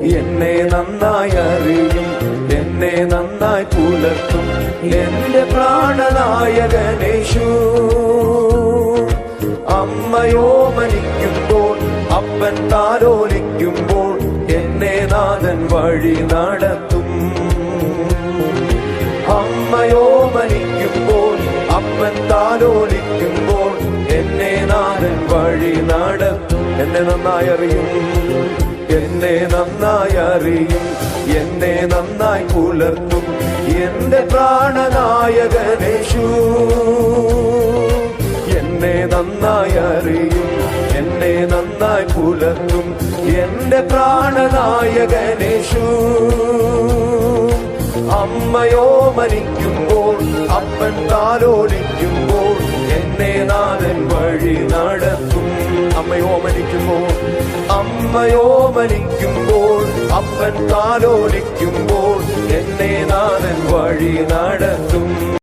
എന്നെ നന്നായി അറിയും, എന്നെ നന്നായി പുലർത്തും എന്റെ പ്രാണനായകനേശു. അമ്മയോ മനിക്കുമ്പോൾ അപ്പൻ താലോലിക്കുമ്പോൾ എന്നെ നാഥൻ വഴി നടത്തും. അമ്മയോ മനിക്കുമ്പോൾ അപ്പൻ താലോലിക്കുമ്പോൾ എന്നെ നാഥൻ വഴി നടത്തും. എന്നെ നന്നായി അറിയും, എന്നെ നന്നായി അറിയും, എന്നെ നന്നായി പുലർത്തും എന്റെ പ്രാണനായകനേശു. എന്നെ നന്നായി അറിയും, എന്നെ നന്നായി പുലർത്തും എന്റെ പ്രാണനായകനേശു. അമ്മയോ മരിക്കുമ്പോൾ അപ്പൻ താലോലിക്കുമ്പോൾ എന്നെ നാഥൻ വഴി നടത്തും. അമ്മയോ മരിക്കുമ്പോൾ, അമ്മയോ മരിക്കുമ്പോൾ അപ്പൻ താലോലിക്കുമ്പോൾ എന്നെ നാഥൻ വഴി നടത്തും.